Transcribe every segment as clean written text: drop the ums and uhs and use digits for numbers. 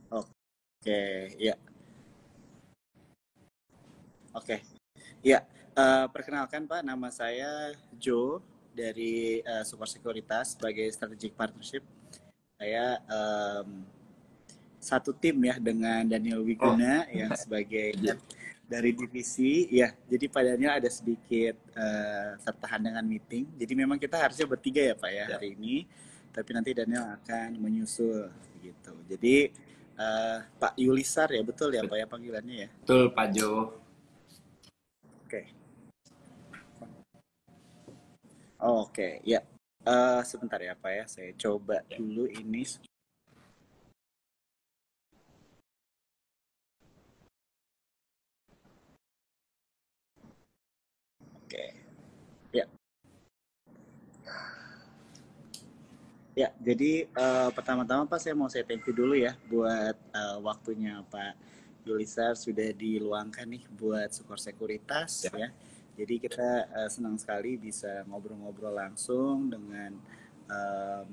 Oke, ya, oke, ya. Perkenalkan Pak, nama saya Joe dari Super Sekuritas sebagai Strategic Partnership. Saya satu tim ya dengan Daniel Oh, Wiguna yang sebagai iya. head dari divisi. Ya, jadi Pak Daniel ada sedikit tertahan dengan meeting. Jadi memang kita harusnya bertiga ya Pak ya Ya. hari ini, tapi nanti Daniel akan menyusul gitu. Jadi Pak Yulisar ya, betul ya Pak ya panggilannya ya. Betul, Pak Jo. Oke. Oke, ya. Sebentar ya Pak ya, saya coba Ya. dulu ini. Oke, ya. Ya, jadi pertama-tama Pak saya mau saya thank you dulu ya buat waktunya Pak Yulisar sudah diluangkan nih buat Sukor Sekuritas Ya. ya. Jadi kita senang sekali bisa ngobrol-ngobrol langsung dengan em,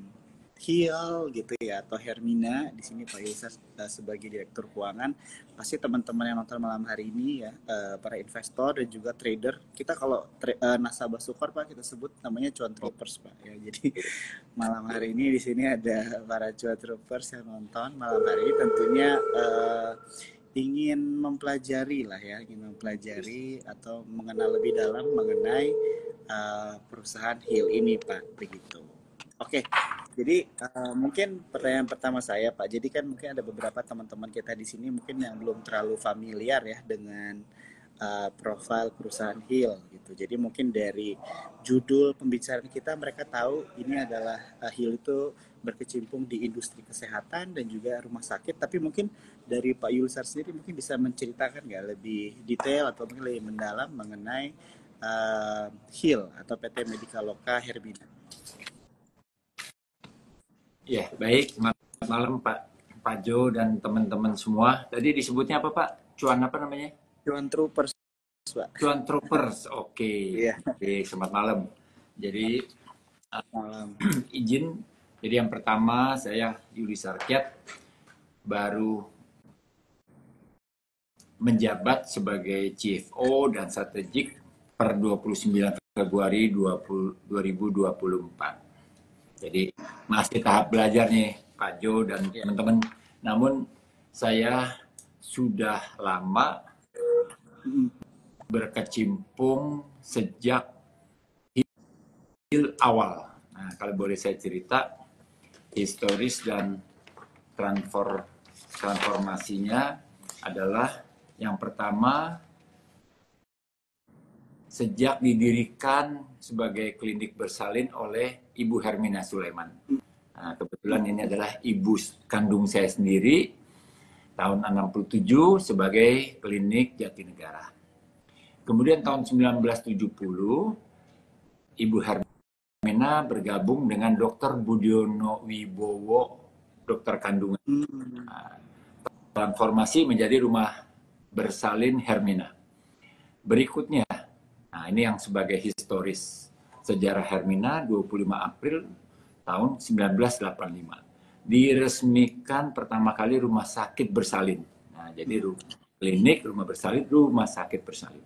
Hill gitu ya atau Hermina di sini Pak Yulisar sebagai direktur keuangan. Pasti teman-teman yang nonton malam hari ini ya para investor dan juga trader kita kalau nasabah Sukor Pak kita sebut namanya cuan troopers Pak ya. Jadi malam hari ini di sini ada para cuat troopers yang nonton malam hari ini tentunya ingin mempelajari lah ya, ingin mempelajari atau mengenal lebih dalam mengenai perusahaan Hill ini Pak, begitu. Oke, jadi mungkin pertanyaan pertama saya Pak, jadi kan mungkin ada beberapa teman-teman kita di sini mungkin yang belum terlalu familiar ya dengan profil perusahaan Hill gitu. Jadi mungkin dari judul pembicaraan kita mereka tahu ini adalah Hill itu berkecimpung di industri kesehatan dan juga rumah sakit. Tapi mungkin dari Pak Yulsar sendiri mungkin bisa menceritakan nggak lebih detail atau mungkin lebih mendalam mengenai Hill atau PT Medika Loka Herbina. Ya, baik. Selamat malam, Pak Jo dan teman-teman semua. Tadi disebutnya apa, Pak? Cuan apa namanya? Cuan Troopers, Pak. Cuan Troopers. Oke. Iya, Oke, selamat malam. Jadi, malam. izin. Jadi yang pertama, saya Yuli Sarkiat, baru menjabat sebagai CFO dan strategik per 29 Februari 2024. Jadi masih tahap belajar nih Pak Jo dan Iya. teman-teman. Namun saya sudah lama Mm. berkecimpung sejak awal. Nah, kalau boleh saya cerita historis dan transformasinya adalah yang pertama sejak didirikan sebagai klinik bersalin oleh Ibu Hermina Sulaiman. Nah, kebetulan ini adalah ibu kandung saya sendiri tahun 67 sebagai klinik Jatinegara. Kemudian tahun 1970 Ibu Hermina bergabung dengan Dr. Budiono Wibowo, dokter kandungan. Nah, transformasi menjadi rumah bersalin Hermina. Berikutnya, nah ini yang sebagai historis sejarah Hermina 25 April tahun 1985. Diresmikan pertama kali rumah sakit bersalin. Nah, jadi klinik, rumah bersalin, rumah sakit bersalin.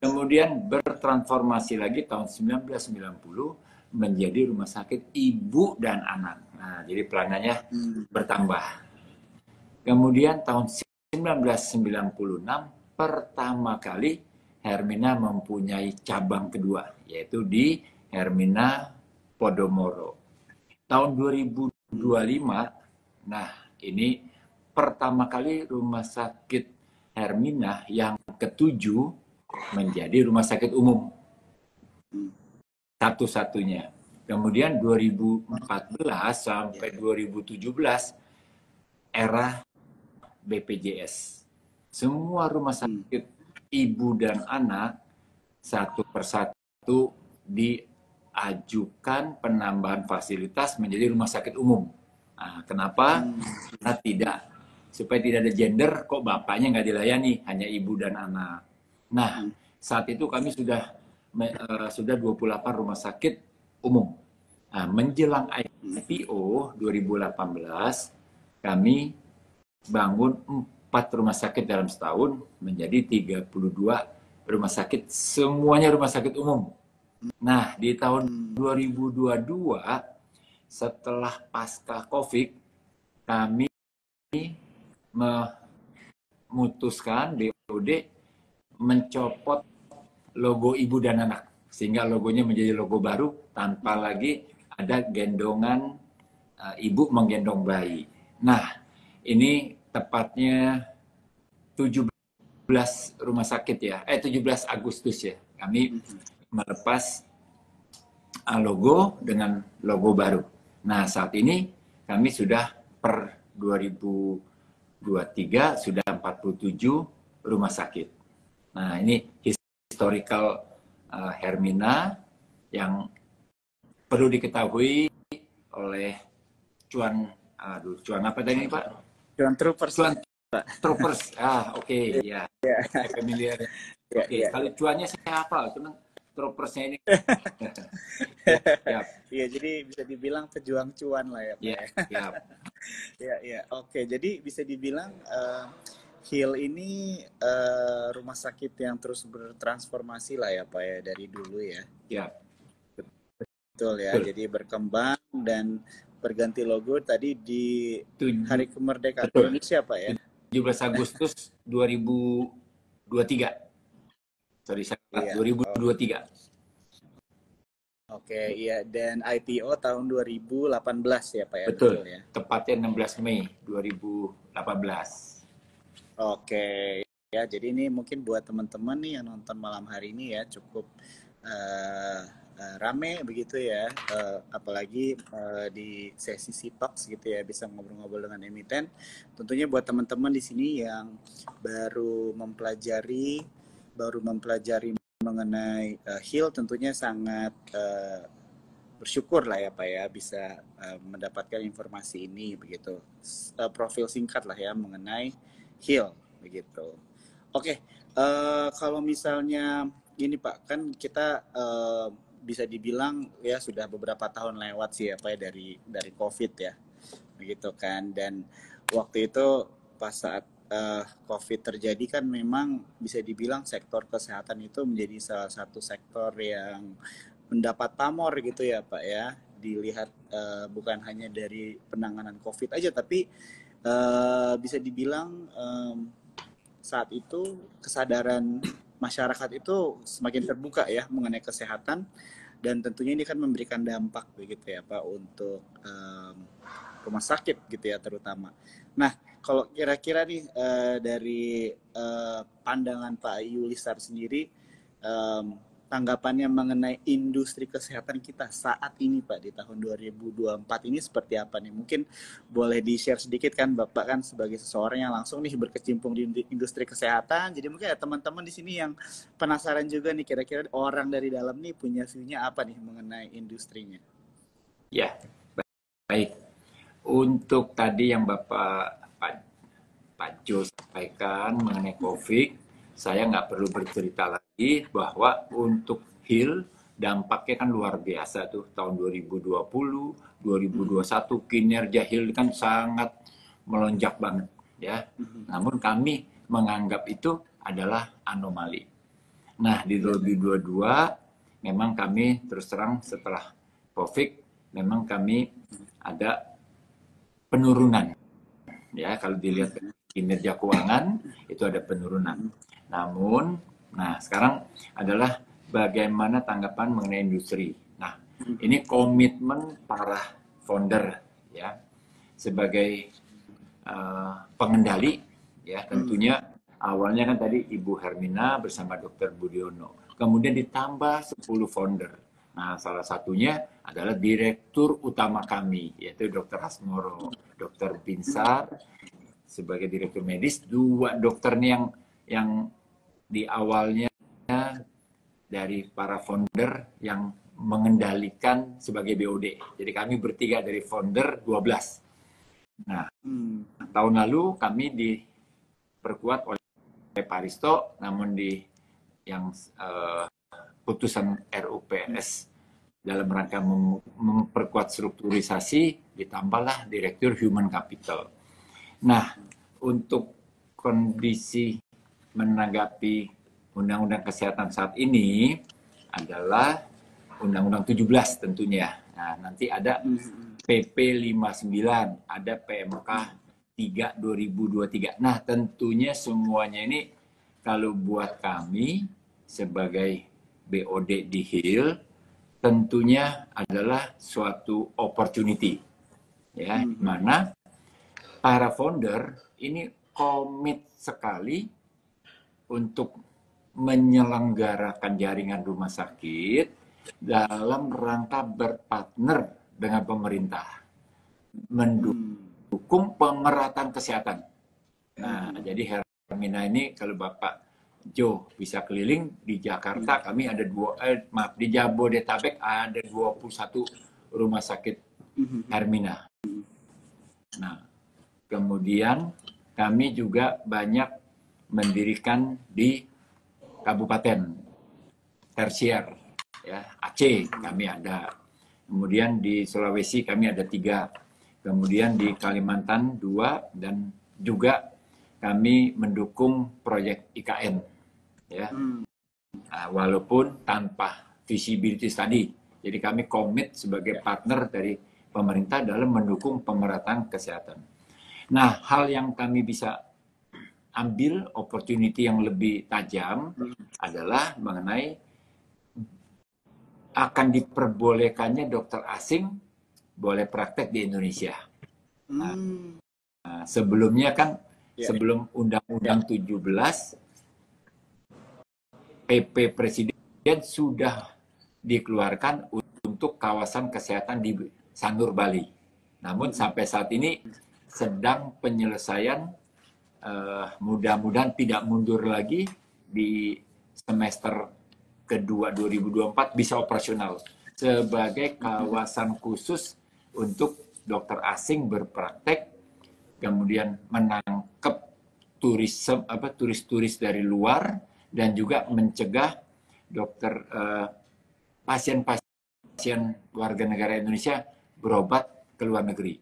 Kemudian bertransformasi lagi tahun 1990 menjadi rumah sakit ibu dan anak. Nah, jadi pelanggannya bertambah. Kemudian tahun 1996 pertama kali Hermina mempunyai cabang kedua, yaitu di Hermina Podomoro. Tahun 2025, nah ini pertama kali rumah sakit Hermina yang ketujuh menjadi rumah sakit umum. Satu-satunya. Kemudian 2014 sampai 2017 era BPJS. Semua rumah sakit ibu dan anak satu persatu diajukan penambahan fasilitas menjadi rumah sakit umum. Nah, kenapa? Karena tidak, supaya tidak ada gender, kok bapaknya nggak dilayani, hanya ibu dan anak. Nah, saat itu kami sudah 28 rumah sakit umum. Nah, menjelang IPO 2018, kami bangun 4 rumah sakit dalam setahun menjadi 32 rumah sakit, semuanya rumah sakit umum. Nah, di tahun 2022 setelah pasca COVID, kami memutuskan BOD mencopot logo ibu dan anak, sehingga logonya menjadi logo baru tanpa lagi ada gendongan ibu menggendong bayi. Nah, ini tepatnya 17 rumah sakit ya, 17 Agustus ya, kami melepas logo dengan logo baru. Nah, saat ini kami sudah per 2023 sudah 47 rumah sakit. Nah, ini historical Hermina yang perlu diketahui oleh Cuan apa tadi Pak? Cuan Troopers. Cuan Troopers. Oke, ya. Saya familiar. Oke, kalau cuannya saya hafal, cuman Troopersnya ini. Iya, jadi bisa dibilang pejuang cuan lah ya Pak. Iya. Ya. Oke, jadi bisa dibilang Heal ini rumah sakit yang terus bertransformasi lah ya Pak ya dari dulu ya. Ya. Betul ya. Betul. Jadi berkembang dan berganti logo tadi di Hari Kemerdekaan Indonesia Pak ya. 17 Agustus 2023. Sorry, 2023. Oke, iya. Dan IPO tahun 2018 ya Pak ya? Betul ya. Tepatnya 16 Mei 2018. Oke, ya. Jadi ini mungkin buat teman-teman nih yang nonton malam hari ini ya cukup rame begitu ya, apalagi di sesi Sipax gitu ya, bisa ngobrol-ngobrol dengan emiten. Tentunya buat teman-teman di sini yang baru mempelajari mengenai Heal, tentunya sangat bersyukur lah ya Pak ya bisa mendapatkan informasi ini begitu, profil singkat lah ya mengenai Heal begitu. Oke, kalau misalnya ini Pak, kan kita bisa dibilang ya sudah beberapa tahun lewat sih ya Pak ya dari COVID ya begitu kan, dan waktu itu pas saat COVID terjadi kan memang bisa dibilang sektor kesehatan itu menjadi salah satu sektor yang mendapat pamor gitu ya Pak ya, dilihat bukan hanya dari penanganan COVID aja, tapi bisa dibilang saat itu kesadaran masyarakat itu semakin terbuka ya mengenai kesehatan, dan tentunya ini kan memberikan dampak begitu ya Pak untuk rumah sakit gitu ya terutama. Nah, kalau kira-kira nih dari pandangan Pak Yulisar sendiri, tanggapannya mengenai industri kesehatan kita saat ini Pak di tahun 2024 ini seperti apa nih? Mungkin boleh di-share sedikit kan Bapak kan sebagai seseorang yang langsung nih berkecimpung di industri kesehatan. Jadi mungkin ada teman-teman di sini yang penasaran juga nih, kira-kira orang dari dalam nih punya view-nya apa nih mengenai industrinya? Ya, baik. Untuk tadi yang Pak Jo sampaikan mengenai COVID, saya nggak perlu bercerita lagi bahwa untuk Heal dampaknya kan luar biasa tuh tahun 2020, 2021 kinerja Heal kan sangat melonjak banget ya. Namun kami menganggap itu adalah anomali. Nah di 2022 memang kami terus terang setelah COVID memang kami ada penurunan ya, kalau dilihat kinerja keuangan itu ada penurunan. Namun, nah sekarang adalah bagaimana tanggapan mengenai industri. Nah, ini komitmen para founder ya sebagai pengendali ya, tentunya awalnya kan tadi Ibu Hermina bersama Dr. Budiono, kemudian ditambah 10 founder. Nah, salah satunya adalah direktur utama kami, yaitu Dr. Hasmoro, Dr. Binsar sebagai direktur medis, 2 dokter nih yang di awalnya dari para founder yang mengendalikan sebagai BOD. Jadi kami bertiga dari founder 12. Nah, tahun lalu kami diperkuat oleh Pak Risto, namun di yang putusan RUPS dalam rangka memperkuat strukturisasi, ditambahlah Direktur Human Capital. Nah, untuk kondisi menanggapi Undang-Undang Kesehatan saat ini adalah Undang-Undang 17 tentunya. Nah, nanti ada PP 59, ada PMK 3 2023. Nah, tentunya semuanya ini kalau buat kami sebagai BOD di HIL tentunya adalah suatu opportunity. Ya, mana para founder ini komit sekali untuk menyelenggarakan jaringan rumah sakit dalam rangka berpartner dengan pemerintah, mendukung pemerataan kesehatan. Nah, jadi Hermina ini kalau Bapak Jo bisa keliling di Jakarta, kami ada di Jabodetabek ada 21 rumah sakit Hermina. Nah, kemudian kami juga banyak mendirikan di kabupaten tersier, ya, Aceh kami ada, kemudian di Sulawesi kami ada 3, kemudian di Kalimantan 2, dan juga kami mendukung proyek IKN, ya, nah, walaupun tanpa visibility study. Jadi kami komit sebagai partner dari pemerintah dalam mendukung pemerataan kesehatan. Nah, hal yang kami bisa ambil opportunity yang lebih tajam adalah mengenai akan diperbolehkannya dokter asing boleh praktek di Indonesia. Nah, sebelumnya kan sebelum Undang-Undang 17, PP Presiden sudah dikeluarkan untuk kawasan kesehatan di Sanur, Bali. Namun sampai saat ini sedang penyelesaian, mudah-mudahan tidak mundur lagi di semester kedua 2024 bisa operasional sebagai kawasan khusus untuk dokter asing berpraktek, kemudian menangkap turis-turis dari luar, dan juga mencegah dokter pasien-pasien warga negara Indonesia berobat ke luar negeri.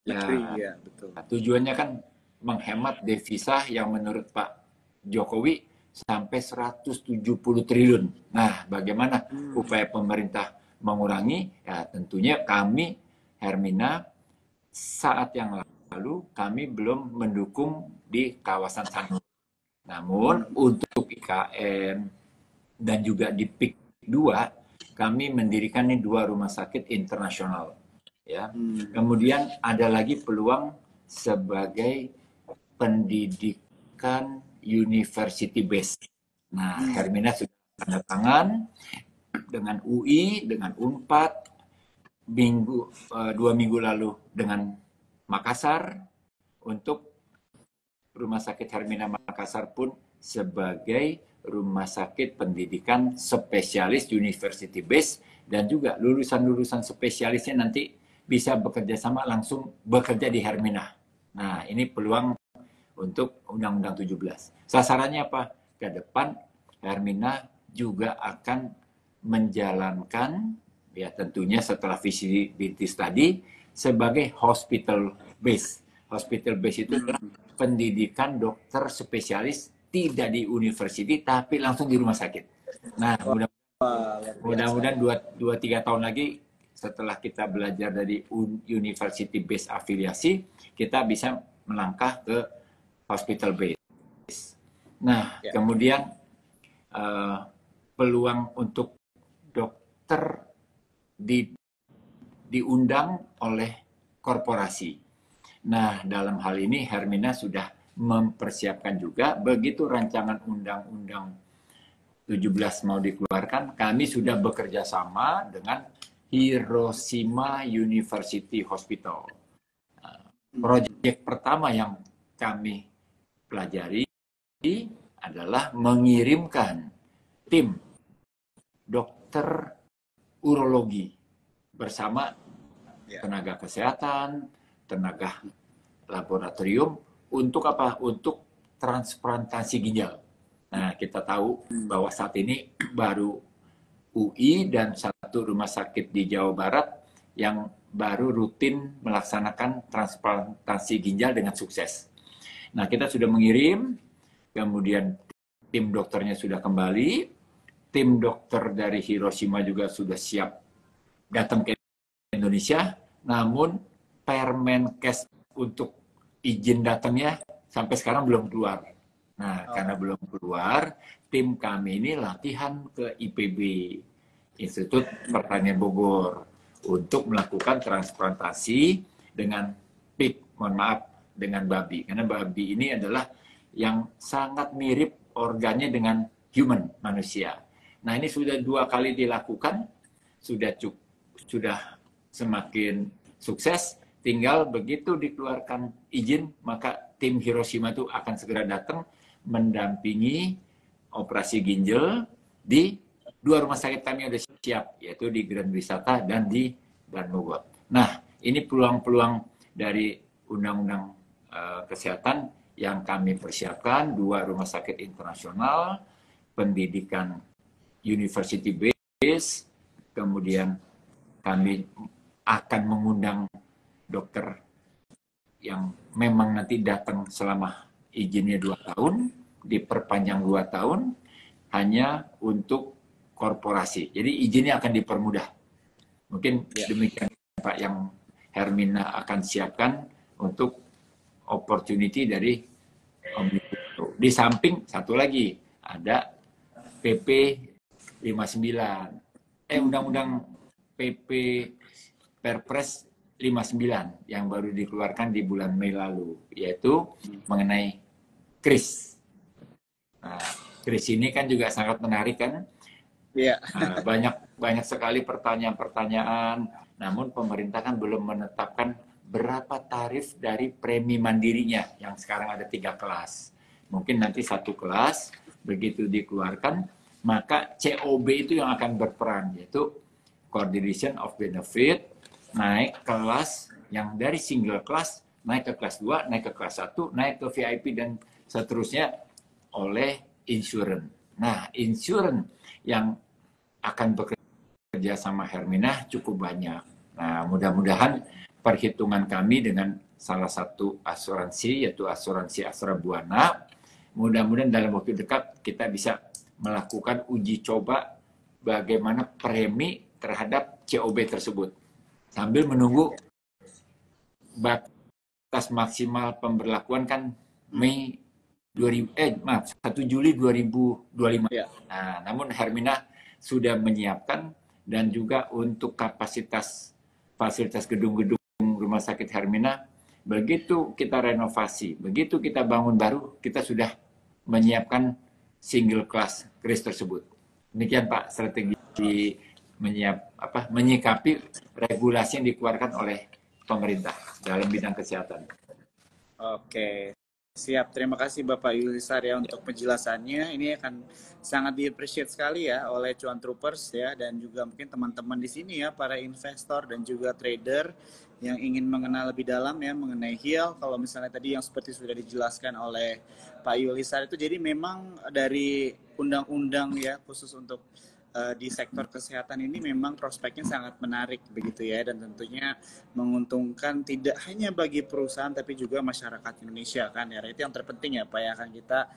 Ya, betul. Nah, tujuannya kan menghemat devisa yang menurut Pak Jokowi sampai 170 triliun. Nah, bagaimana upaya pemerintah mengurangi? Ya, tentunya kami, Hermina, saat yang lalu kami belum mendukung di kawasan Sanur. Namun untuk IKN dan juga di PIK 2, kami mendirikan ini 2 rumah sakit internasional. Ya. Kemudian ada lagi peluang sebagai pendidikan university base. Nah, Hermina sudah tanda tangan dengan UI, dengan Unpad, 2 minggu lalu dengan Makassar, untuk Rumah Sakit Hermina Makassar pun sebagai rumah sakit pendidikan spesialis university base, dan juga lulusan-lulusan spesialisnya nanti bisa bekerja sama langsung bekerja di Hermina. Nah, ini peluang untuk Undang-Undang 17. Sasarannya apa? Ke depan Hermina juga akan menjalankan, ya tentunya setelah visibility study, sebagai hospital base. Hospital base itu pendidikan dokter spesialis tidak di university tapi langsung di rumah sakit. Nah, mudah-mudahan 2-3 tahun lagi setelah kita belajar dari university base afiliasi, kita bisa melangkah ke hospital base. Nah, kemudian peluang untuk dokter diundang oleh korporasi. Nah, dalam hal ini Hermina sudah mempersiapkan juga, begitu rancangan Undang-Undang 17 mau dikeluarkan, kami sudah bekerja sama dengan Hiroshima University Hospital. Proyek pertama yang kami pelajari adalah mengirimkan tim dokter urologi bersama tenaga kesehatan, tenaga laboratorium untuk apa? Untuk transplantasi ginjal. Nah, kita tahu bahwa saat ini baru UI dan 1 rumah sakit di Jawa Barat yang baru rutin melaksanakan transplantasi ginjal dengan sukses. Nah, kita sudah mengirim, kemudian tim dokternya sudah kembali, tim dokter dari Hiroshima juga sudah siap datang ke Indonesia, namun Permenkes untuk izin datangnya sampai sekarang belum keluar. Nah, karena belum keluar, tim kami ini latihan ke IPB, Institut Pertanian Bogor, untuk melakukan transplantasi dengan pig, mohon maaf, dengan babi. Karena babi ini adalah yang sangat mirip organnya dengan human, manusia. Nah, ini sudah 2 kali dilakukan, sudah semakin sukses. Tinggal begitu dikeluarkan izin, maka tim Hiroshima itu akan segera datang mendampingi operasi ginjal di 2 rumah sakit kami sudah siap, yaitu di Grand Wisata dan di Dan Bogor. Nah, ini peluang-peluang dari Undang-Undang Kesehatan yang kami persiapkan, 2 rumah sakit internasional, pendidikan university base, kemudian kami akan mengundang dokter yang memang nanti datang selama izinnya 2 tahun, diperpanjang 2 tahun, hanya untuk korporasi. Jadi izinnya akan dipermudah. Mungkin demikian Pak yang Hermina akan siapkan untuk opportunity dari Omnibus. Di samping satu lagi, ada PP 59, Undang-Undang PP Perpres 59 yang baru dikeluarkan di bulan Mei lalu, yaitu mengenai KRIS. Nah, KRIS ini kan juga sangat menarik kan? Iya. Nah, banyak sekali pertanyaan-pertanyaan, namun pemerintah kan belum menetapkan berapa tarif dari premi mandirinya yang sekarang ada 3 kelas. Mungkin nanti 1 kelas begitu dikeluarkan, maka COB itu yang akan berperan, yaitu Coordination of Benefit, naik kelas yang dari single class naik ke kelas 2, naik ke kelas 1, naik ke VIP dan seterusnya oleh insurance. Nah, insurance yang akan bekerja sama Hermina cukup banyak. Nah, mudah-mudahan perhitungan kami dengan salah satu asuransi, yaitu asuransi Astra Buana, mudah-mudahan dalam waktu dekat kita bisa melakukan uji coba bagaimana premi terhadap COB tersebut. Sambil menunggu batas maksimal pemberlakuan kan Mei 1 Juli 2025. Ya. Nah, namun Hermina sudah menyiapkan dan juga untuk fasilitas gedung-gedung rumah sakit Hermina, begitu kita renovasi, begitu kita bangun baru, kita sudah menyiapkan single class KRIS tersebut. Demikian Pak strategi menyikapi regulasi yang dikeluarkan oleh pemerintah dalam bidang kesehatan. Oke, siap. Terima kasih Bapak Yulisar ya untuk penjelasannya. Ini akan sangat di-appreciate sekali ya oleh Cuan Troopers ya, dan juga mungkin teman-teman di sini ya, para investor dan juga trader yang ingin mengenal lebih dalam ya mengenai HEAL. Kalau misalnya tadi yang seperti sudah dijelaskan oleh Pak Yulisar itu, jadi memang dari undang-undang ya khusus untuk di sektor kesehatan ini memang prospeknya sangat menarik begitu ya, dan tentunya menguntungkan tidak hanya bagi perusahaan tapi juga masyarakat Indonesia kan ya. Itu yang terpenting ya Pak ya, kan kita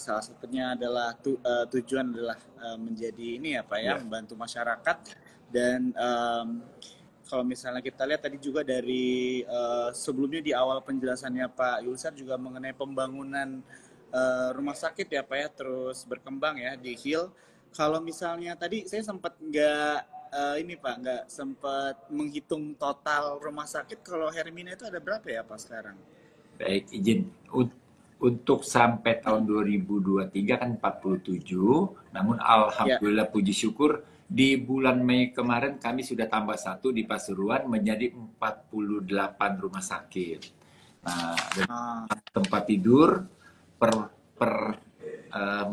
salah satunya adalah tujuan adalah menjadi ini ya Pak ya, membantu masyarakat. Dan kalau misalnya kita lihat tadi juga dari sebelumnya di awal penjelasannya Pak Yulisar juga mengenai pembangunan rumah sakit ya Pak ya, terus berkembang ya di HEAL. Kalau misalnya tadi saya sempat nggak sempat menghitung total rumah sakit. Kalau Hermina itu ada berapa ya Pak sekarang? Baik, izin untuk sampai tahun 2023 kan 47, namun alhamdulillah puji syukur di bulan Mei kemarin kami sudah tambah 1 di Pasuruan menjadi 48 rumah sakit. Nah, tempat tidur per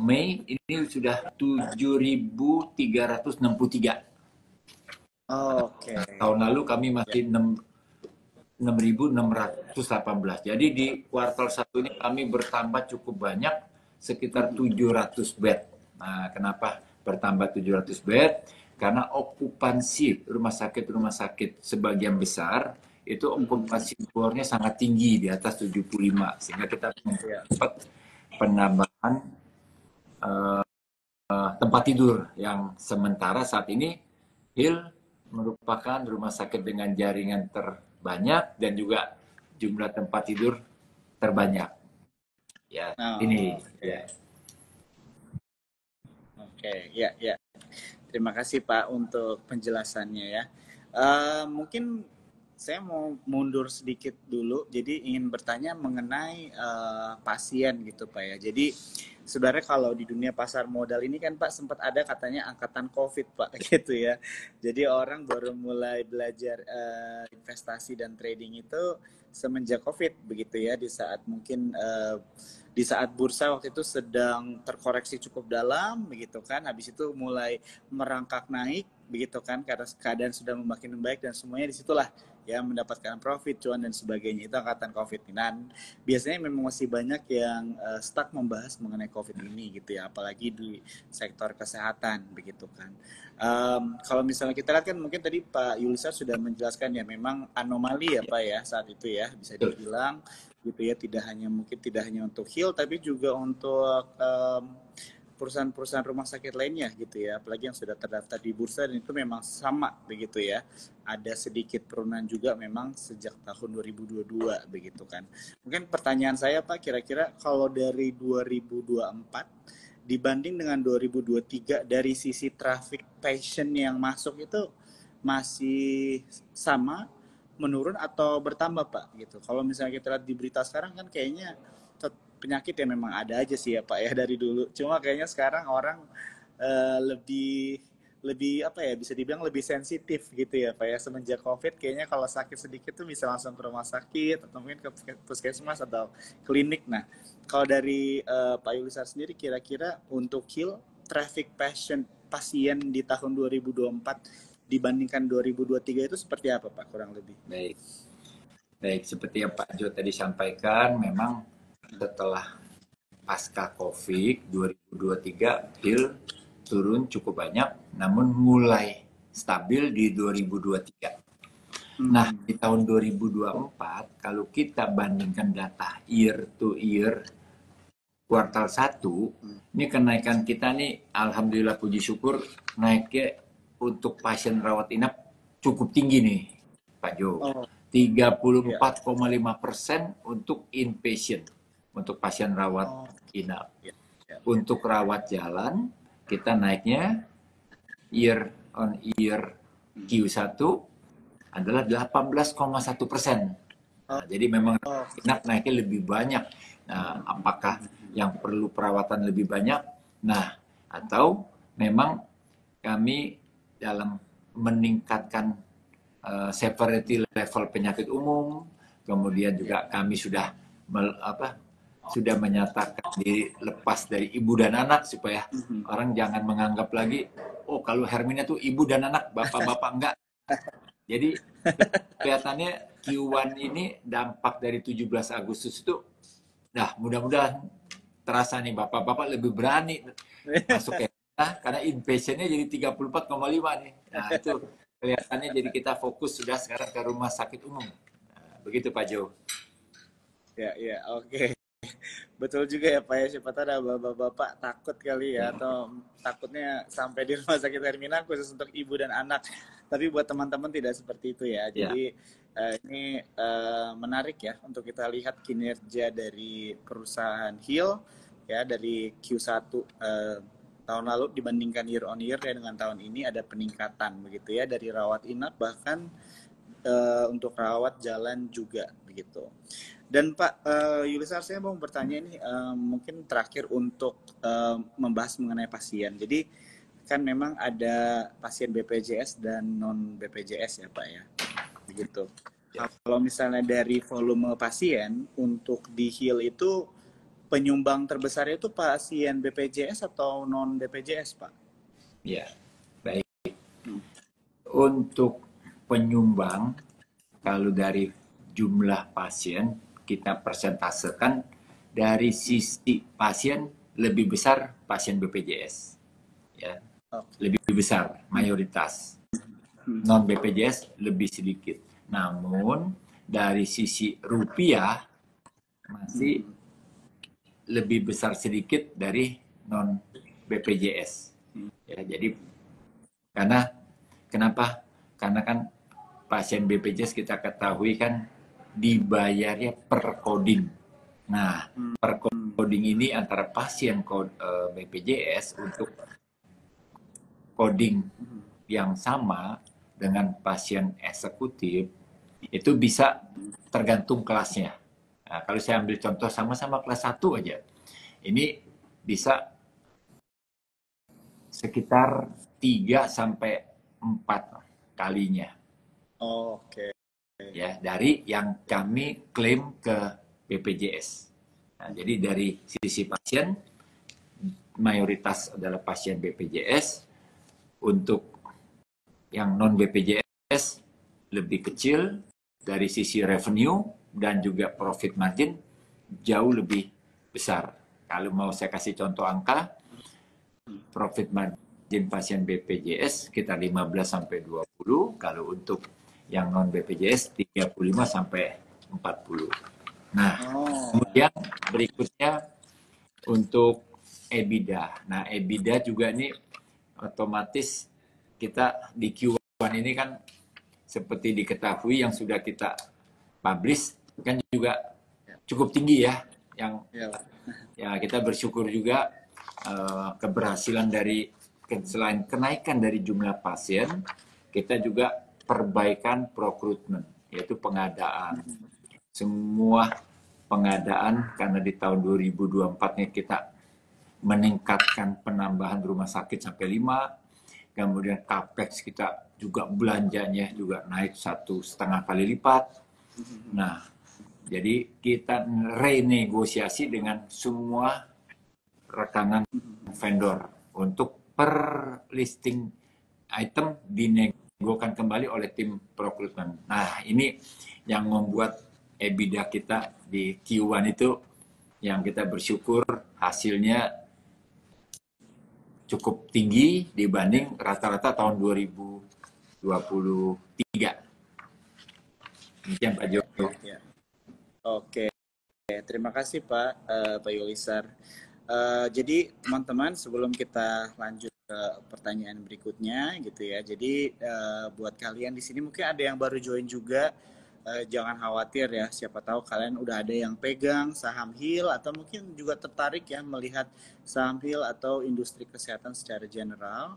Mei ini sudah 7.363. Oke. Tahun lalu kami masih 6.618. Jadi di kuartal 1 ini kami bertambah cukup banyak, sekitar 700 bed. Nah, kenapa bertambah 700 bed? Karena okupansi rumah sakit sebagian besar itu okupasi bornya sangat tinggi di atas 75, sehingga kita dapat penambahan tempat tidur yang sementara saat ini Hill merupakan rumah sakit dengan jaringan terbanyak dan juga jumlah tempat tidur terbanyak. Ya, ini. Ya. Oke, ya. Terima kasih Pak untuk penjelasannya ya. Mungkin saya mau mundur sedikit dulu, jadi ingin bertanya mengenai pasien gitu Pak ya. Jadi sebenarnya kalau di dunia pasar modal ini kan Pak sempat ada katanya angkatan COVID Pak gitu ya. Jadi orang baru mulai belajar investasi dan trading itu semenjak COVID begitu ya, di saat mungkin di saat bursa waktu itu sedang terkoreksi cukup dalam begitu kan, habis itu mulai merangkak naik begitu kan, karena keadaan sudah makin membaik dan semuanya disitulah ya mendapatkan profit, cuan dan sebagainya. Itu angkatan COVID. Dan biasanya memang masih banyak yang stuck membahas mengenai COVID ini gitu ya, apalagi di sektor kesehatan begitu kan. Kalau misalnya kita lihat kan mungkin tadi Pak Yulisa sudah menjelaskan ya, memang anomali ya Pak ya saat itu ya, bisa dibilang gitu ya, tidak hanya untuk Hill tapi juga untuk perusahaan-perusahaan rumah sakit lainnya gitu ya, apalagi yang sudah terdaftar di bursa, dan itu memang sama begitu ya, ada sedikit penurunan juga memang sejak tahun 2022 begitu kan. Mungkin pertanyaan saya Pak, kira-kira kalau dari 2024 dibanding dengan 2023 dari sisi traffic patient yang masuk itu masih sama, menurun atau bertambah Pak gitu? Kalau misalnya kita lihat di berita sekarang kan kayaknya penyakit yang memang ada aja sih ya Pak ya dari dulu. Cuma kayaknya sekarang orang lebih apa ya, bisa dibilang lebih sensitif gitu ya Pak ya, semenjak COVID kayaknya kalau sakit sedikit tuh bisa langsung ke rumah sakit atau mungkin ke puskesmas atau klinik. Nah, kalau dari Pak Yulisar sendiri, kira-kira untuk Hill traffic pasien di tahun 2024 dibandingkan 2023 itu seperti apa Pak kurang lebih? Baik, seperti yang Pak Jo tadi sampaikan, memang setelah pasca COVID 2023 Hill turun cukup banyak, namun mulai stabil di 2023. Nah, di tahun 2024 kalau kita bandingkan data year to year kuartal 1, ini kenaikan kita nih alhamdulillah puji syukur naiknya untuk pasien rawat inap cukup tinggi nih Pak Jo. 34,5% untuk inpatient, untuk pasien rawat inap. Untuk rawat jalan, kita naiknya year on year Q1 adalah 18,1%. Nah, jadi memang inap naiknya lebih banyak. Nah, apakah yang perlu perawatan lebih banyak? Nah, atau memang kami dalam meningkatkan severity level penyakit umum, kemudian juga kami sudah menyatakan diri lepas dari ibu dan anak, supaya orang jangan menganggap lagi, oh kalau Hermina tuh ibu dan anak, bapak-bapak enggak. Jadi kelihatannya Q1 ini dampak dari 17 Agustus itu, nah mudah-mudahan terasa nih bapak-bapak lebih berani masuk karena inpatient-nya jadi 34,5 nih. Nah itu kelihatannya jadi kita fokus sudah sekarang ke rumah sakit umum. Nah, begitu Pak Jo. Ya, oke. Betul juga ya Pak ya, siapa tahu ada bapak-bapak takut kali ya, atau takutnya sampai di rumah sakit Hermina khusus untuk ibu dan anak. Tapi buat teman-teman tidak seperti itu ya. Jadi ini menarik ya untuk kita lihat kinerja dari perusahaan Hill ya, dari Q1 tahun lalu dibandingkan year on year ya, dengan tahun ini ada peningkatan begitu ya, dari rawat inap bahkan untuk rawat jalan juga begitu. Dan Pak Yulisar, saya mau bertanya ini mungkin terakhir untuk membahas mengenai pasien. Jadi kan memang ada pasien BPJS dan non BPJS ya Pak ya, begitu. Kalau misalnya dari volume pasien untuk di Hill itu, penyumbang terbesar itu pasien BPJS atau non BPJS Pak? Ya, baik. Untuk penyumbang, kalau dari jumlah pasien kita persentasekan, dari sisi pasien lebih besar pasien BPJS, ya, lebih besar mayoritas. Non BPJS lebih sedikit. Namun dari sisi rupiah masih lebih besar sedikit dari non BPJS. Ya, jadi karena kenapa? Karena kan pasien BPJS kita ketahui kan dibayarnya per coding. Nah, per coding ini antara pasien BPJS untuk coding yang sama dengan pasien eksekutif itu bisa tergantung kelasnya. Nah, kalau saya ambil contoh sama-sama kelas 1 aja, ini bisa sekitar 3 sampai 4 kalinya. Oke. Ya, dari yang kami klaim ke BPJS. Nah, jadi dari sisi pasien, mayoritas adalah pasien BPJS. Untuk yang non BPJS lebih kecil, dari sisi revenue dan juga profit margin jauh lebih besar. Kalau mau saya kasih contoh angka, profit margin pasien BPJS sekitar 15 sampai 20, kalau untuk yang non BPJS 35 sampai 40. Nah, kemudian berikutnya untuk EBITDA. Nah, EBITDA juga ini otomatis kita di Q1 ini kan seperti diketahui yang sudah kita publish kan juga cukup tinggi ya. Yang ya kita bersyukur juga keberhasilan dari selain kenaikan dari jumlah pasien, kita juga perbaikan procurement, yaitu pengadaan. Semua pengadaan karena di tahun 2024-nya kita meningkatkan penambahan rumah sakit sampai 5, kemudian capex kita juga belanjanya juga naik 1,5 kali lipat. Nah, jadi kita renegosiasi dengan semua rekanan vendor untuk per listing item dinegokan kembali oleh tim procurement. Nah, ini yang membuat EBITDA kita di Q1 itu yang kita bersyukur hasilnya cukup tinggi dibanding rata-rata tahun 2023. Demikian Pak Joko. Oke, terima kasih Pak Yulisar. Jadi teman-teman, sebelum kita lanjut ke pertanyaan berikutnya gitu ya. Jadi buat kalian di sini mungkin ada yang baru join juga, jangan khawatir ya. Siapa tahu kalian udah ada yang pegang saham HIL atau mungkin juga tertarik ya melihat saham HIL atau industri kesehatan secara general.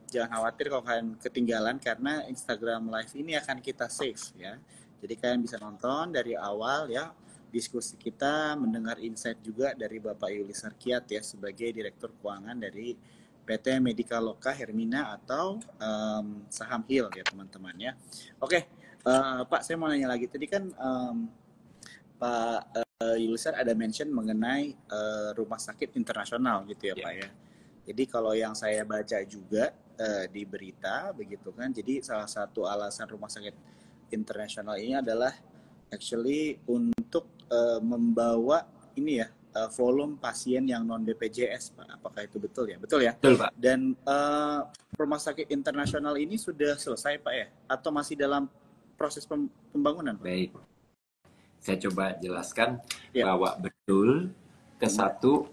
Jangan khawatir kalau kalian ketinggalan karena Instagram Live ini akan kita save ya. Jadi kalian bisa nonton dari awal ya diskusi kita, mendengar insight juga dari Bapak Yulisar Kiat ya sebagai Direktur Keuangan dari PT Medika Loka Hermina atau saham HIL ya teman-teman ya. Oke, Pak saya mau nanya lagi tadi kan Pak Yulisar ada mention mengenai rumah sakit internasional gitu ya Pak ya. Jadi kalau yang saya baca juga di berita begitu kan, jadi salah satu alasan rumah sakit internasional ini adalah actually untuk membawa ini ya volume pasien yang non BPJS Pak. Apakah itu betul ya? Betul ya? Betul Pak. Dan rumah sakit internasional ini sudah selesai Pak ya? Atau masih dalam proses pembangunan Pak? Baik. Saya coba jelaskan bahwa betul satu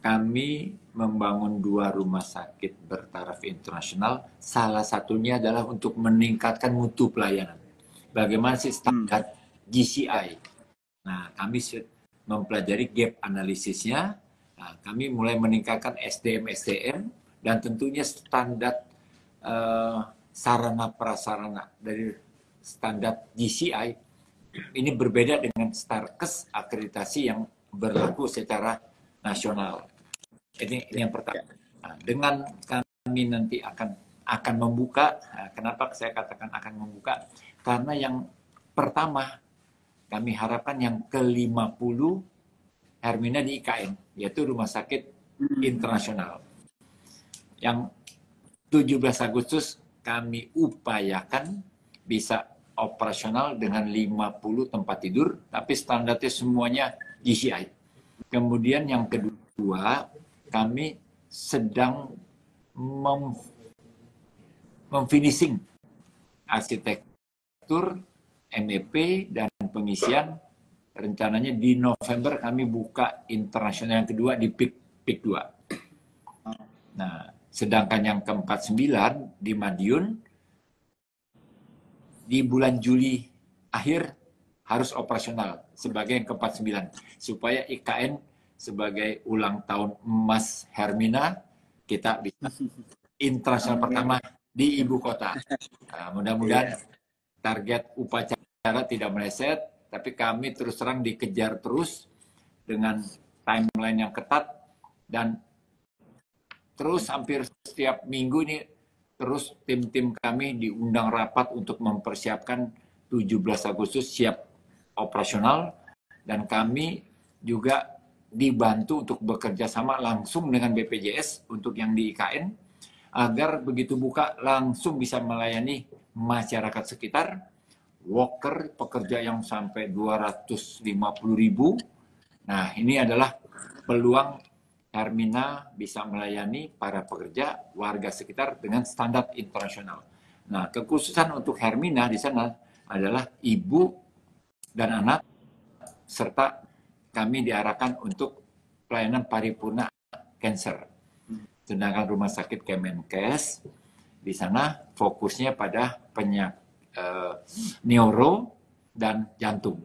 kami membangun 2 rumah sakit bertaraf internasional, salah satunya adalah untuk meningkatkan mutu pelayanan. Bagaimana sih standar GCI? Nah, kami mempelajari gap analisisnya, nah, kami mulai meningkatkan SDM, dan tentunya standar sarana prasarana dari standar GCI ini berbeda dengan Starkes akreditasi yang berlaku secara nasional. Ini yang pertama. Nah, dengan kami nanti akan membuka. Nah, kenapa saya katakan akan membuka? Karena yang pertama kami harapkan yang ke-50 Hermina di IKN, yaitu Rumah Sakit Internasional. Yang 17 Agustus kami upayakan bisa operasional dengan 50 tempat tidur, tapi standarnya semuanya GCI. Kemudian yang kedua, kami sedang memfinishing arsitek arsitektur, MEP, dan pengisian. Rencananya di November kami buka internasional yang kedua di PIK 2. Nah, sedangkan yang ke-49 di Madiun di bulan Juli akhir harus operasional sebagai yang ke-49 supaya IKN sebagai ulang tahun emas Hermina kita bisa internasional pertama di ibu kota. Nah, mudah-mudahan target upacara tidak meleset, tapi kami terus terang dikejar terus dengan timeline yang ketat dan terus hampir setiap minggu ini terus tim-tim kami diundang rapat untuk mempersiapkan 17 Agustus siap operasional dan kami juga dibantu untuk bekerja sama langsung dengan BPJS untuk yang di IKN agar begitu buka langsung bisa melayani masyarakat sekitar, worker, pekerja yang sampai 250.000. Nah, ini adalah peluang Hermina bisa melayani para pekerja, warga sekitar dengan standar internasional. Nah, kekhususan untuk Hermina di sana adalah ibu dan anak, serta kami diarahkan untuk pelayanan paripurna cancer. Sedangkan rumah sakit Kemenkes di sana fokusnya pada penyakit neuro dan jantung.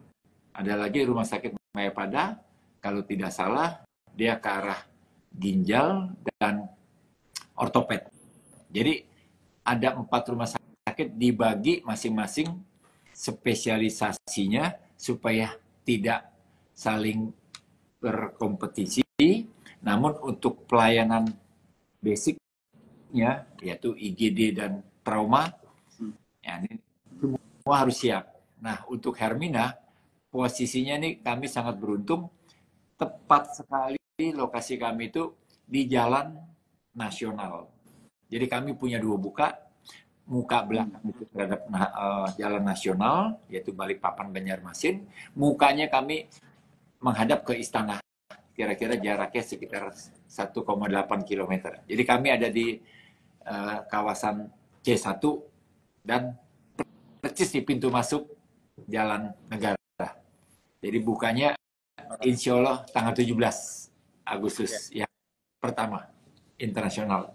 Ada lagi rumah sakit Mayapada, kalau tidak salah dia ke arah ginjal dan ortoped. Jadi ada 4 rumah sakit dibagi masing-masing spesialisasinya supaya tidak saling berkompetisi. Namun untuk pelayanan basicnya yaitu IGD dan trauma, ya ini semua harus siap. Nah untuk Hermina posisinya nih kami sangat beruntung, tepat sekali lokasi kami itu di jalan nasional. Jadi kami punya 2 muka belakang itu terhadap jalan nasional, yaitu Balikpapan Banjarmasin. Mukanya kami menghadap ke istana. Kira-kira jaraknya sekitar 1,8 km. Jadi kami ada di kawasan C1 dan persis di pintu masuk Jalan Negara. Jadi bukanya insya Allah tanggal 17 Agustus yang pertama internasional.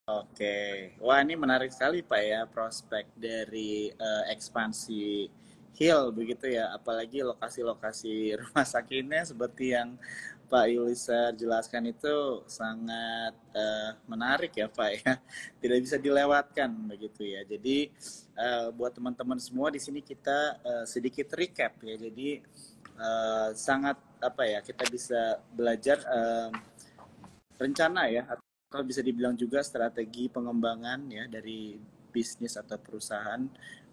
Oke, wah ini menarik sekali Pak ya prospek dari ekspansi Hill begitu ya, apalagi lokasi-lokasi rumah sakitnya seperti yang Pak Yuliser jelaskan itu sangat menarik ya Pak ya, tidak bisa dilewatkan begitu ya. Jadi buat teman-teman semua di sini kita sedikit recap ya, jadi sangat apa ya, kita bisa belajar rencana ya, atau bisa dibilang juga strategi pengembangan ya dari bisnis atau perusahaan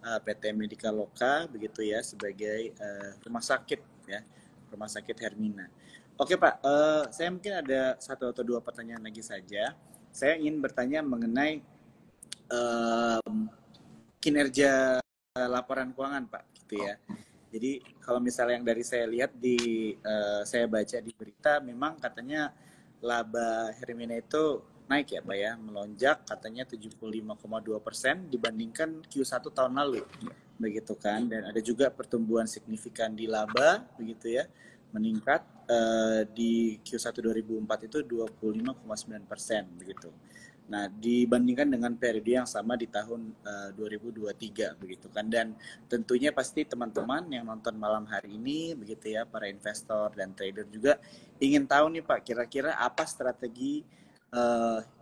PT Medika Loka begitu ya sebagai rumah sakit ya, rumah sakit Hermina. Oke Pak, saya mungkin ada 1 atau 2 pertanyaan lagi saja. Saya ingin bertanya mengenai kinerja laporan keuangan Pak gitu ya. Jadi kalau misalnya yang dari saya lihat di saya baca di berita, memang katanya laba Hermina itu naik ya Pak ya, melonjak katanya 75,2% dibandingkan Q1 tahun lalu begitu kan, dan ada juga pertumbuhan signifikan di laba begitu ya, meningkat di Q1 2004 itu 25,9% begitu. Nah, dibandingkan dengan periode yang sama di tahun 2023 begitu kan, dan tentunya pasti teman-teman yang nonton malam hari ini begitu ya, para investor dan trader juga ingin tahu nih Pak, kira-kira apa strategi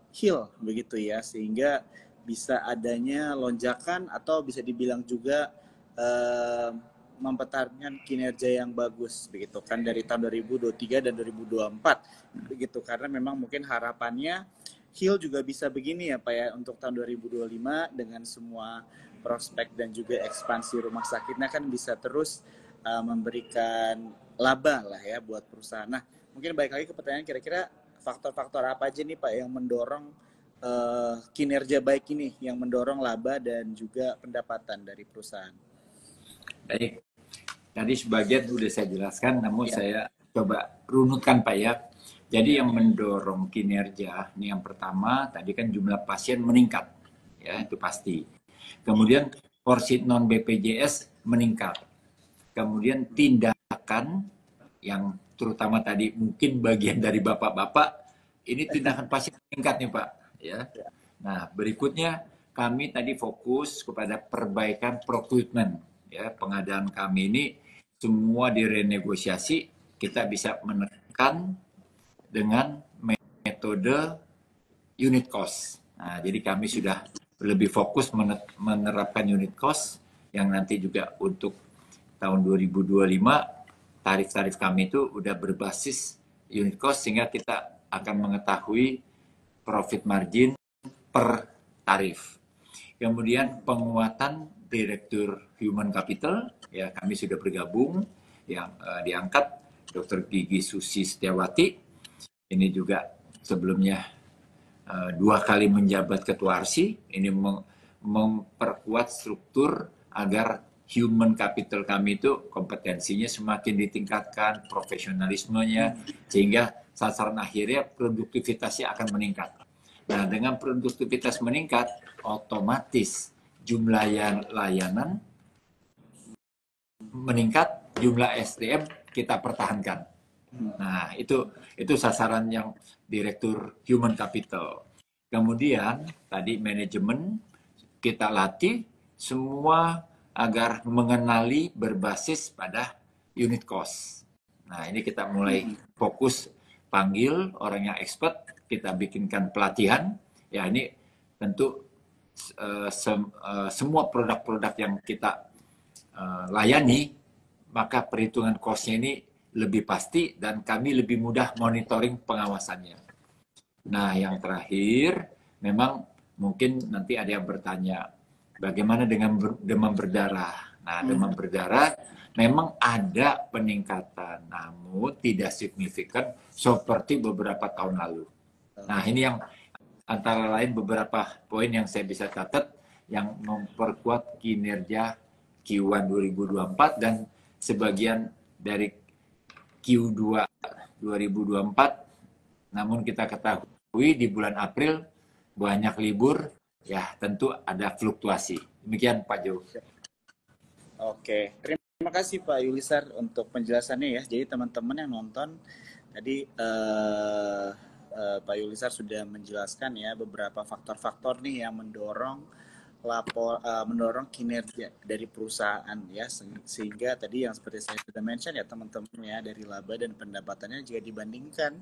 Hill begitu ya sehingga bisa adanya lonjakan atau bisa dibilang juga mempertahankan kinerja yang bagus begitu kan dari tahun 2023 dan 2024 begitu, karena memang mungkin harapannya Hill juga bisa begini ya Pak ya untuk tahun 2025 dengan semua prospek dan juga ekspansi rumah sakitnya kan bisa terus memberikan laba lah ya buat perusahaan. Nah mungkin balik lagi ke pertanyaan, kira-kira faktor-faktor apa aja nih Pak yang mendorong kinerja baik ini, yang mendorong laba dan juga pendapatan dari perusahaan? Baik, tadi sebagian sudah saya jelaskan, namun saya coba runutkan Pak ya. Jadi yang mendorong kinerja, ini yang pertama tadi kan jumlah pasien meningkat, ya itu pasti. Kemudian porsi non BPJS meningkat. Kemudian tindakan yang terutama tadi mungkin bagian dari bapak-bapak, ini tindakan pasti meningkat nih Pak. Ya. Nah berikutnya kami tadi fokus kepada perbaikan procurement. Ya, pengadaan kami ini semua direnegosiasi, kita bisa menekan dengan metode unit cost. Nah, jadi kami sudah lebih fokus menerapkan unit cost yang nanti juga untuk tahun 2025 tarif-tarif kami itu udah berbasis unit cost sehingga kita akan mengetahui profit margin per tarif. Kemudian penguatan Direktur Human Capital, ya kami sudah bergabung, yang diangkat Dr. Gigi Susi Setiawati. Ini juga sebelumnya 2 kali menjabat ketua ARSI. Ini memperkuat struktur agar human capital kami itu kompetensinya semakin ditingkatkan, profesionalismenya, sehingga sasaran akhirnya produktivitasnya akan meningkat. Nah, dengan produktivitas meningkat, otomatis jumlah layanan meningkat, jumlah SDM kita pertahankan. Nah, itu sasaran yang Direktur Human Capital. Kemudian, tadi manajemen kita latih semua agar mengenali berbasis pada unit cost. Nah, ini kita mulai fokus panggil orang yang expert, kita bikinkan pelatihan. Ya, ini tentu semua produk-produk yang kita layani, maka perhitungan cost-nya ini lebih pasti dan kami lebih mudah monitoring pengawasannya. Nah, yang terakhir, memang mungkin nanti ada yang bertanya, bagaimana dengan demam berdarah? Nah, demam berdarah memang ada peningkatan, namun tidak signifikan seperti beberapa tahun lalu. Nah, ini yang antara lain beberapa poin yang saya bisa catat yang memperkuat kinerja Q1 2024 dan sebagian dari Q2 2024. Namun kita ketahui di bulan April banyak libur, ya tentu ada fluktuasi. Demikian Pak Jo. Oke, terima kasih Pak Yulisar untuk penjelasannya ya. Jadi teman-teman yang nonton tadi Pak Yulisar sudah menjelaskan ya beberapa faktor-faktor nih yang mendorong kinerja dari perusahaan ya, sehingga tadi yang seperti saya sudah mention ya teman-teman ya, dari laba dan pendapatannya jika dibandingkan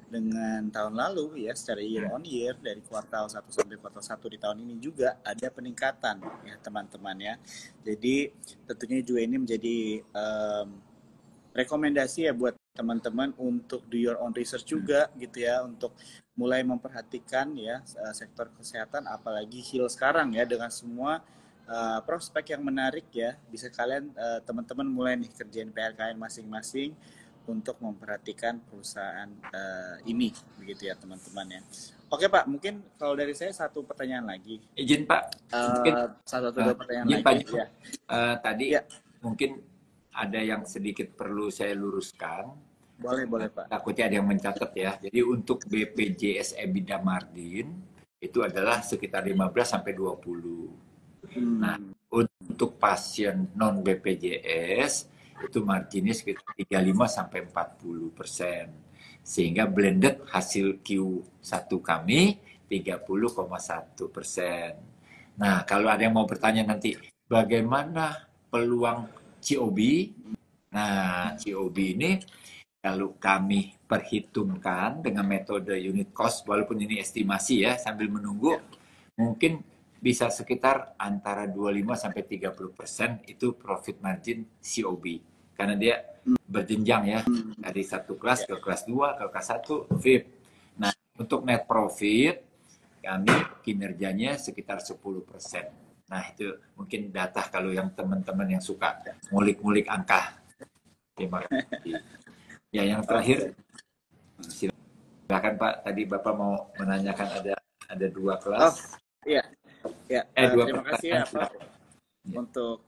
dengan tahun lalu ya secara year on year dari kuartal 1 sampai kuartal 1 di tahun ini juga ada peningkatan ya teman-teman ya. Jadi tentunya juga ini menjadi rekomendasi ya buat teman-teman untuk do your own research juga gitu ya, untuk mulai memperhatikan ya sektor kesehatan, apalagi Heal sekarang ya dengan semua prospek yang menarik ya. Bisa kalian teman-teman mulai nih kerjain PRKN masing-masing untuk memperhatikan perusahaan ini begitu ya teman-teman ya. Oke Pak, mungkin kalau dari saya satu pertanyaan lagi. Izin Pak, mungkin satu atau dua pertanyaan lagi. Pak, ya. Tadi ya. Mungkin ada yang sedikit perlu saya luruskan. Boleh Pak. Takutnya ada yang mencatat ya. Jadi untuk BPJS EBITDA margin itu adalah sekitar 15 sampai 20. Nah, untuk pasien non BPJS itu marginnya sekitar 35 sampai 40%. Sehingga blended hasil Q1 kami 30,1%. Nah, kalau ada yang mau bertanya nanti bagaimana peluang COB? Nah, COB ini kalau kami perhitungkan dengan metode unit cost, walaupun ini estimasi ya, sambil menunggu, mungkin bisa sekitar antara 25-30% itu profit margin COB. Karena dia berjenjang ya, dari satu kelas ke kelas 2, ke kelas 1, VIP. Nah, untuk net profit, kami kinerjanya sekitar 10%. Nah, itu mungkin data kalau yang teman-teman yang suka ngulik-ngulik angka. Terima kasih. Ya, yang terakhir, silakan Pak. Tadi Bapak mau menanyakan ada 2 kelas. Iya. Terima kasih ya Pak untuk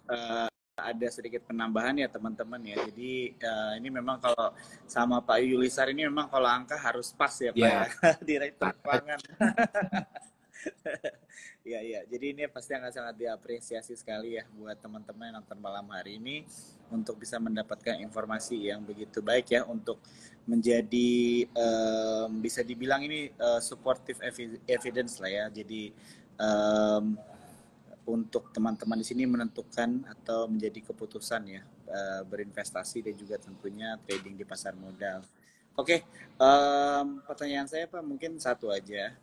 ada sedikit penambahan ya teman-teman ya. Jadi ini memang kalau sama Pak Yulisar ini memang kalau angka harus pas ya Pak ya. Direktur keuangan. Iya, iya. Jadi ini pasti akan sangat diapresiasi sekali ya buat teman-teman yang nonton malam hari ini untuk bisa mendapatkan informasi yang begitu baik ya untuk menjadi bisa dibilang ini supportive evidence lah ya. Jadi untuk teman-teman di sini menentukan atau menjadi keputusan ya berinvestasi dan juga tentunya trading di pasar modal. Oke, pertanyaan saya Pak mungkin satu aja.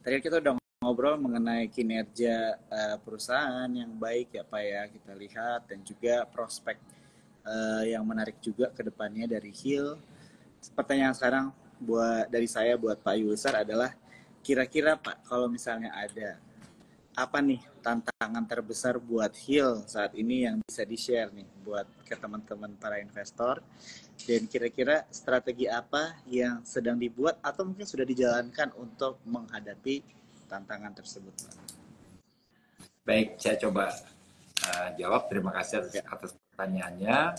Tadi kita udah ngobrol mengenai kinerja perusahaan yang baik ya Pak ya, kita lihat dan juga prospek yang menarik juga ke depannya dari Hill. Pertanyaan sekarang dari saya buat Pak Yusar adalah kira-kira Pak kalau misalnya ada apa nih tantangan terbesar buat Hill saat ini yang bisa di-share nih buat ke teman-teman para investor, dan kira-kira strategi apa yang sedang dibuat atau mungkin sudah dijalankan untuk menghadapi tantangan tersebut? Baik, saya coba jawab. Terima kasih atas pertanyaannya.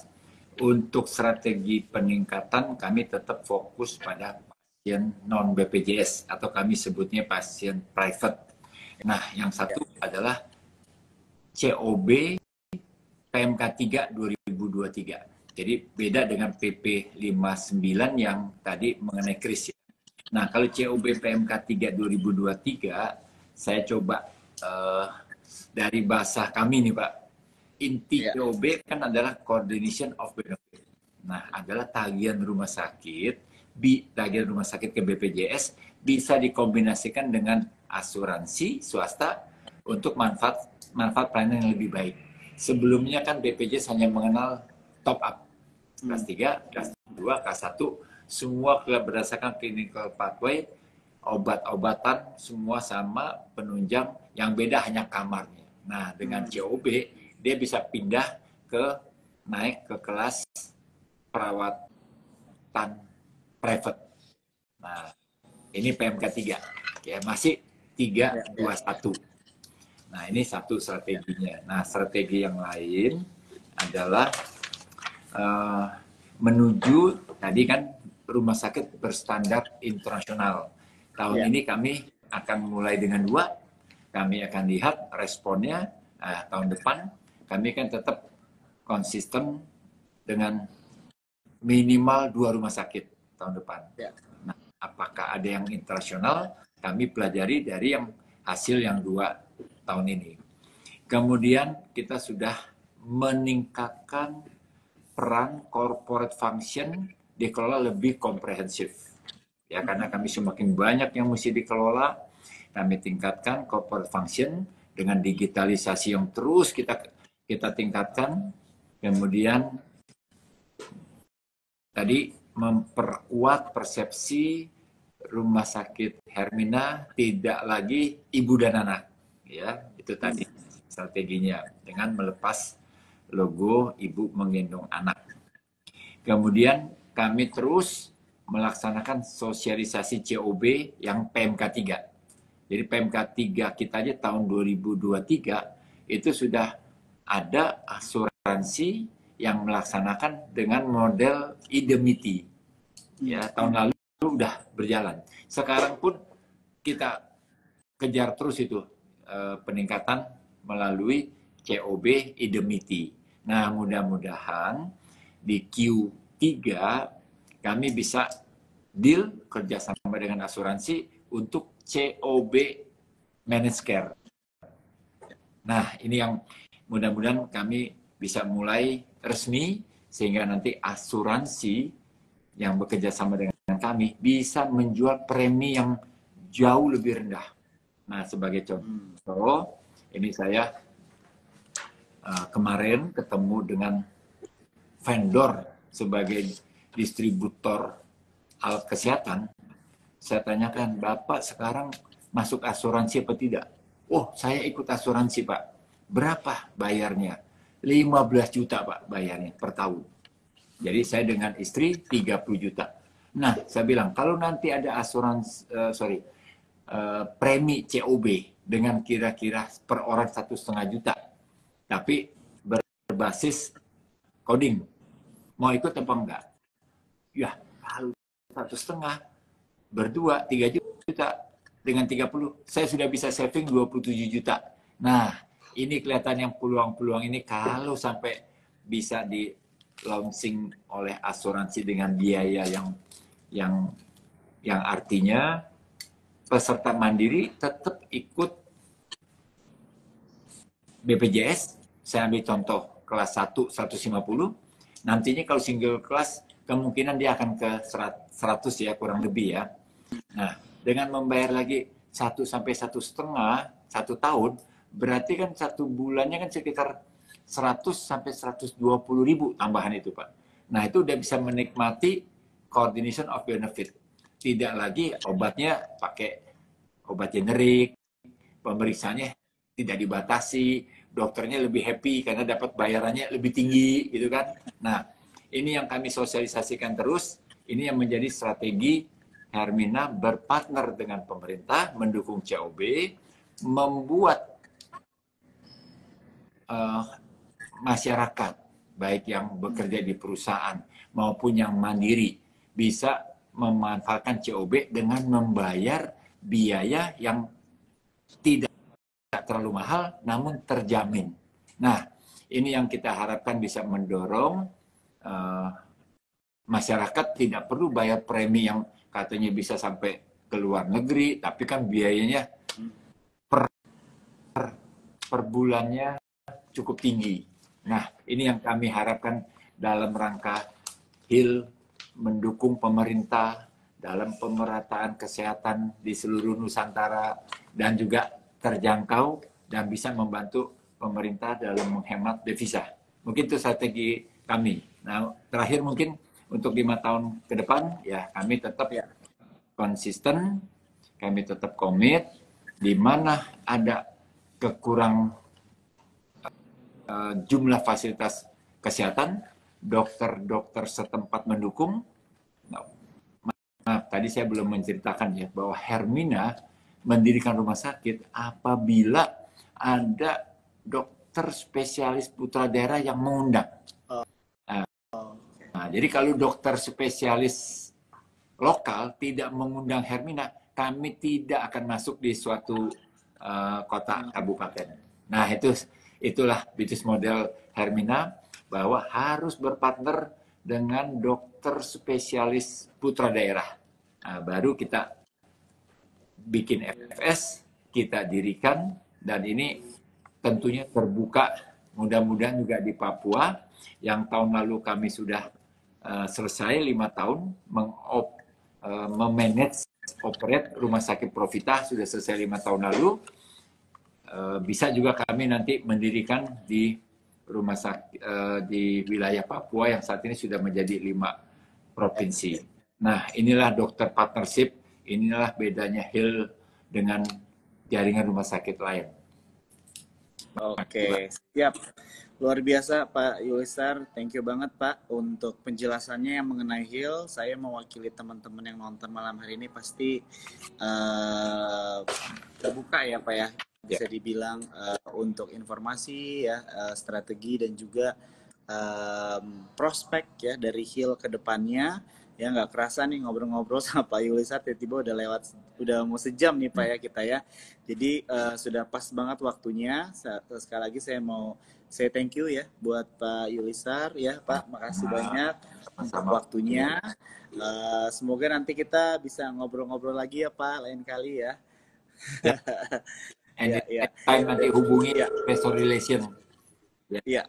Untuk strategi peningkatan, kami tetap fokus pada pasien non-BPJS atau kami sebutnya pasien private. Nah, yang satu adalah COB PMK 3 2023. Jadi beda dengan PP 59 yang tadi mengenai kris. Nah, kalau COB PMK 3 2023, saya coba dari bahasa kami nih Pak. Inti COB kan adalah Coordination of Benefit. Nah, adalah tagihan rumah sakit ke BPJS bisa dikombinasikan dengan asuransi swasta untuk manfaat pelayanan yang lebih baik. Sebelumnya kan BPJS hanya mengenal top up. Kelas 3, kelas 2, kelas 1, semua berdasarkan clinical pathway, obat-obatan, semua sama, penunjang, yang beda hanya kamarnya. Nah, dengan COB, dia bisa pindah naik ke kelas perawatan private. Nah, ini PMK 3. Ya, masih 321. Nah, ini satu strateginya. Nah, strategi yang lain adalah menuju tadi kan rumah sakit berstandar internasional. Tahun ini kami akan mulai dengan 2. Kami akan lihat responnya tahun depan. Kami kan tetap konsisten dengan minimal 2 rumah sakit tahun depan. Nah, apakah ada yang internasional? Kami pelajari dari yang hasil yang 2 tahun ini. Kemudian kita sudah meningkatkan peran corporate function dikelola lebih komprehensif. Ya, karena kami semakin banyak yang mesti dikelola, kami tingkatkan corporate function dengan digitalisasi yang terus kita tingkatkan. Kemudian tadi memperkuat persepsi rumah sakit Hermina tidak lagi ibu dan anak. Ya, itu tadi strateginya dengan melepas logo ibu menggendong anak. Kemudian kami terus melaksanakan sosialisasi COB yang PMK 3. Jadi PMK 3 kita aja tahun 2023 itu sudah ada asuransi yang melaksanakan dengan model indemnity. Ya, tahun lalu udah berjalan. Sekarang pun kita kejar terus itu peningkatan melalui COB indemnity. Nah, mudah-mudahan di Q3 kami bisa deal kerjasama dengan asuransi untuk COB managed care. Nah, ini yang mudah-mudahan kami bisa mulai resmi sehingga nanti asuransi yang bekerja sama dengan kami bisa menjual premi yang jauh lebih rendah. Nah, sebagai contoh, ini saya kemarin ketemu dengan vendor sebagai distributor alat kesehatan. Saya tanyakan, Bapak sekarang masuk asuransi apa tidak? Oh, saya ikut asuransi, Pak. Berapa bayarnya? 15 juta, Pak, bayarnya per tahun. Jadi saya dengan istri 30 juta. Nah, saya bilang, kalau nanti ada premi COB dengan kira-kira per orang 1,5 juta, tapi berbasis coding, mau ikut apa enggak? Ya, kalau 1,5, berdua 3 juta, dengan 30, saya sudah bisa saving 27 juta. Nah, ini kelihatan yang peluang-peluang ini kalau sampai bisa di launching oleh asuransi dengan biaya yang artinya peserta mandiri tetap ikut BPJS. Saya ambil contoh kelas 1 150, nantinya kalau single kelas kemungkinan dia akan ke 100 ya, kurang lebih ya. Nah, dengan membayar lagi 1 sampai 1,5 1 tahun, berarti kan 1 bulannya kan sekitar 100 sampai 120 ribu tambahan itu, Pak. Nah, itu udah bisa menikmati coordination of benefit. Tidak lagi obatnya pakai obat generik, pemeriksaannya tidak dibatasi, dokternya lebih happy karena dapat bayarannya lebih tinggi, gitu kan. Nah, ini yang kami sosialisasikan terus, ini yang menjadi strategi Hermina berpartner dengan pemerintah, mendukung COB, membuat masyarakat, baik yang bekerja di perusahaan maupun yang mandiri, bisa memanfaatkan COB dengan membayar biaya yang tidak terlalu mahal, namun terjamin. Nah, ini yang kita harapkan bisa mendorong masyarakat tidak perlu bayar premi yang katanya bisa sampai ke luar negeri, tapi kan biayanya per bulannya cukup tinggi. Nah, ini yang kami harapkan dalam rangka HIL mendukung pemerintah dalam pemerataan kesehatan di seluruh Nusantara dan juga terjangkau dan bisa membantu pemerintah dalam menghemat devisa. Mungkin itu strategi kami. Nah, terakhir mungkin untuk 5 tahun ke depan, ya kami tetap konsisten, kami tetap komit, di mana ada kekurang jumlah fasilitas kesehatan, dokter-dokter setempat mendukung. Nah, tadi saya belum menceritakan ya bahwa Hermina mendirikan rumah sakit apabila ada dokter spesialis putra daerah yang mengundang. Nah, jadi kalau dokter spesialis lokal tidak mengundang Hermina, kami tidak akan masuk di suatu kota kabupaten. Nah, itulah bisnis model Hermina, bahwa harus berpartner dengan dokter spesialis putra daerah. Nah, baru kita bikin FFS, kita dirikan, dan ini tentunya terbuka, mudah-mudahan juga di Papua, yang tahun lalu kami sudah selesai 5 tahun memanage operate rumah sakit Profita, sudah selesai 5 tahun lalu. Bisa juga kami nanti mendirikan di rumah sakit di wilayah Papua yang saat ini sudah menjadi 5 provinsi. Nah, inilah dokter partnership, inilah bedanya HIL dengan jaringan rumah sakit lain. Oke, siap. Luar biasa Pak Yulisar, thank you banget Pak untuk penjelasannya yang mengenai HIL. Saya mewakili teman-teman yang nonton malam hari ini pasti terbuka ya Pak ya, bisa dibilang untuk informasi ya, strategi dan juga prospek ya dari HIL ke depannya. Ya nggak kerasa nih ngobrol-ngobrol sama Pak Yulisar, tiba-tiba udah mau sejam nih Pak ya kita ya. Jadi sudah pas banget waktunya. Sekali lagi saya mau say thank you ya buat Pak Yulisar ya Pak, makasih banyak untuk waktunya. Semoga nanti kita bisa ngobrol-ngobrol lagi ya Pak lain kali ya. Anytime nanti hubungi investor relation. Iya.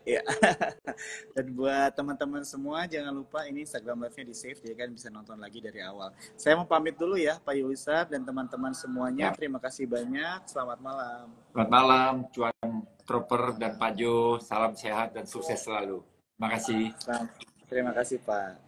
Dan buat teman-teman semua jangan lupa ini Instagram live-nya di save, jadi kan bisa nonton lagi dari awal. Saya mau pamit dulu ya Pak Yulisar dan teman-teman semuanya. Terima kasih banyak. Selamat malam. Selamat malam, Cuan Trooper dan Pak Jo. Salam sehat dan sukses selalu. Terima kasih. Terima kasih Pak.